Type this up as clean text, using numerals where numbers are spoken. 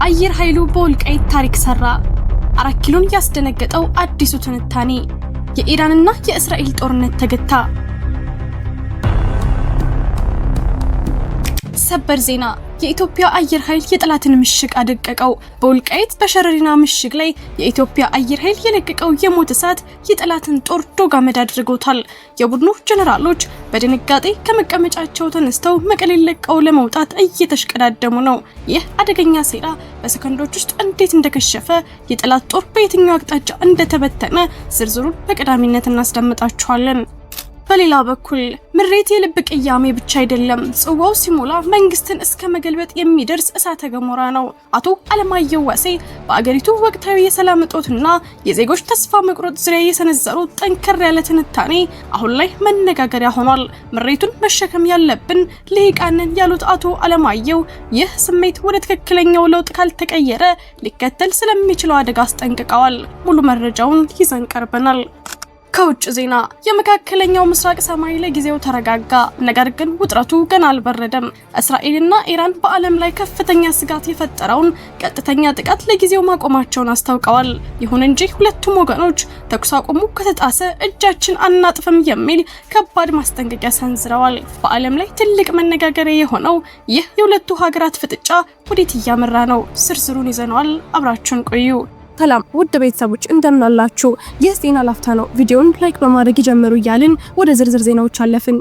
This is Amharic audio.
አየር ኃይሉ በወልቃይት ታሪክ ሰራ። 4 ኪሎን ያስደነገጠው አዲሱ ትንታኔ። የኢራንና የእስራኤል ጦርነት ተገታ። ሰበር ዜና። የኢትዮጵያ አየር ኃይል የጠላትን ምሽግ አደቀቀው። በወልቃይት በሸረሪና ምሽግ ላይ የኢትዮጵያ አየር ኃይል የለቀቀው የሞት እሳት የጠላትን ጦር ዶግ አመድ አድርጎታል። የቡድኑ ጀነራሎች በድንጋጤ ከመቀመጫቸው ተነስተው መቀሌን ለቀው ለመውጣት እየተሽቀዳደሙ ነው። ይህ አደገኛ ሴራ በሰከንዶች ውስጥ እንዴት እንደከሸፈ፣ የጠላት ጦር በየትኛው አቅጣጫ እንደተበተነ ዝርዝሩን በቀዳሚነት እናስደምጣችኋለን። በሌላ በኩል ምሬት የልብ ቅያሜ ብቻ አይደለም፣ ጽዋው ሲሞላ መንግስትን እስከ መገልበጥ የሚደርስ እሳተ ገሞራ ነው። አቶ አለማየሁ ዋሴ በአገሪቱ ወቅታዊ የሰላም እጦትና የዜጎች ተስፋ መቁረጥ ዙሪያ የሰነዘሩት ጠንከር ያለ ትንታኔ አሁን ላይ መነጋገሪያ ሆኗል። ምሬቱን መሸከም ያለብን ልሂቃንን ያሉት አቶ አለማየሁ ይህ ስሜት ወደ ትክክለኛው ለውጥ ካልተቀየረ ሊከተል ስለሚችለው አደጋ አስጠንቅቀዋል። ሙሉ መረጃውን ይዘን ቀርበናል። ከውጭ ዜና። የመካከለኛው ምስራቅ ሰማይ ለጊዜው ተረጋጋ፣ ነገር ግን ውጥረቱ ገና አልበረደም። እስራኤልና ኢራን በዓለም ላይ ከፍተኛ ስጋት የፈጠረውን ቀጥተኛ ጥቃት ለጊዜው ማቆማቸውን አስታውቀዋል። ይሁን እንጂ ሁለቱም ወገኖች ተኩስ አቁሙ ከተጣሰ እጃችን አናጥፍም የሚል ከባድ ማስጠንቀቂያ ሰንዝረዋል። በዓለም ላይ ትልቅ መነጋገሪያ የሆነው ይህ የሁለቱ ሀገራት ፍጥጫ ወዴት እያመራ ነው? ዝርዝሩን ይዘነዋል። አብራችሁን ቆዩ። ሰላም ውድ ቤተሰቦች እንደምን አላችሁ? ይህ ዜና ላፍታ ነው። ቪዲዮውን ላይክ በማድረግ ይጀምሩ እያልን ወደ ዝርዝር ዜናዎች አለፍን።